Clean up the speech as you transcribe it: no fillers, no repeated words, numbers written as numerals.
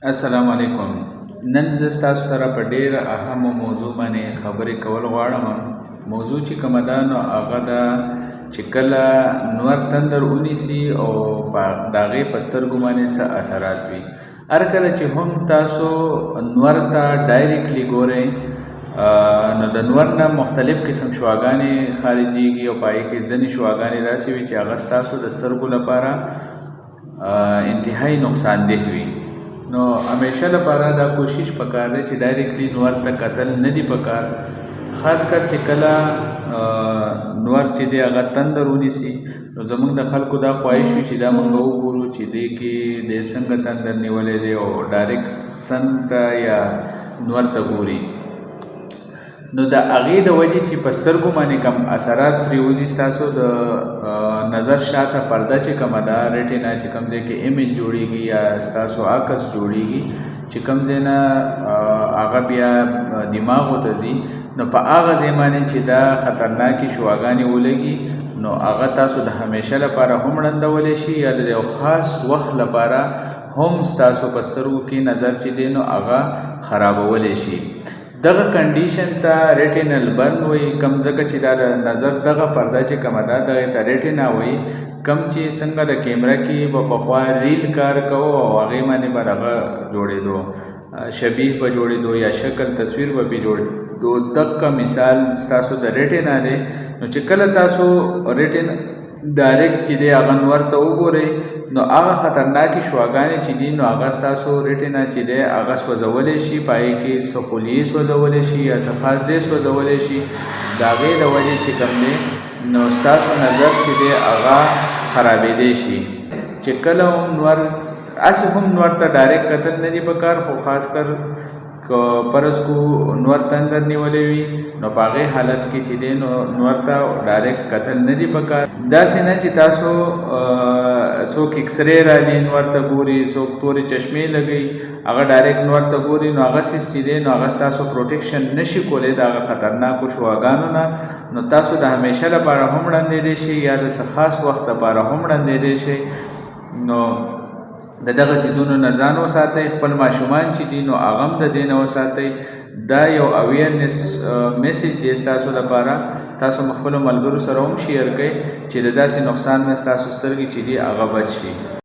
السلام علیکم. نن زه ستاسو سره په ډېره اهمه موضوع باندې خبرې کول غواړم. موضوع چې کومه ده نو هغه ده چې کله نور تندر ونیسي او په د هغې په سترګو باندې څه اثرات وي. هر کله چې هم تاسو نور ته ډایرکټلی ګورئ نو د نور نه مختلف قسم شعاګانې خارجېږي او په هغې کې ځینې شعاګانې داسې وي چې هغه ستاسو د سترګو لپاره انتهایی نقصان ده وي. نو همیشه لپاره دا کوشش پکار دی چې ډایرکټلی نور ته کتل نه دی پکار، خاص کر چې کله نور چې دی هغه تندر ونیسي نو زموږ د خلکو دا خواهش وي چې دا موږ وګورو چې دې کې د څنګه تندر نیولی دی او ډایرکټ سن ته یا نور ته ګوري. نو د هغې د وجې چې په سترګو باندې کم اثرات پرېوځي، ستاسو د نظر شاته پرده چې کومه ده ریټینا چې کوم ځای کې ایمیج جوړېږي یا ستاسو عکس جوړېږي چې کوم ځای نه هغه بیا دماغو ته ځي، نو په هغه ځای باندې چې دا خطرناکې شعاګانې ولګي نو هغه تاسو د همیشه لپاره هم ړندولی شي یا د یو خاص وخت لپاره هم ستاسو په سترګو کې نظر چې دی نو هغه خرابولی شي. دغه کنډیشن ته ریټینل برن وایي، کوم ځکه چې دا د نظر دغه پرده چې کومه ده دغې ته ریټینا وایي. کوم چې څنګه د کیمره کې به پخوا ریل کار کوو او هغې باندې به دغه جوړېدو، شبیه به جوړېدو یا شکل تصویر به پرې جوړېدو. دغه مثال ستاسو د ریټینا دی. نو چې کله تاسو ریټینا ډایرکټ چې دی هغه نور ته وګورئ نو هغه خطرناکې شعاګانې چې دي نو هغه ستاسو ریټینا چې دی هغه سوځولی شي، په هغې کې څه خلیې سوځولی شي یا څه خاص ځای سوځولی شي. د هغې د وجې چې کوم دی نو ستاسو نظر چې دی هغه خرابېدی شي. چې کله هم نور هسې هم نور ته ډایرکټ کتل نه دي پکار، خو خاص کر که فرض کو نور تندر نیولی وي نو په هغې حالت کې چې دی نو نور ته ډایرکټ کتل نه دي پکار. داسې نه چې تاسو څوک اکسرې راځي نور ته ګوري، څوک تورې چشمې لګوي هغه ډایرکټ نور ته ګوري، نو هغه سیس چې دی نو هغه ستاسو پروټیکشن نشي کولی د هغه خطرناکو شعاګانو نه. نو تاسو د همیشه لپاره هم ړندېدی شئ یا د څه خاص وخت لپاره هم ړندېدی شئ. نو د دغه څیزونو نه ځان وساتئ، خپل ماشومان چې دي نو هغه هم د دې نه وساتئ. دا یو اویرنس میسیج دی ستاسو لپاره. تاسو خپلو ملګرو سره هم شیر کړئ چې د داسې نقصان نه ستاسو سترګې چې دي هغه بچ شي.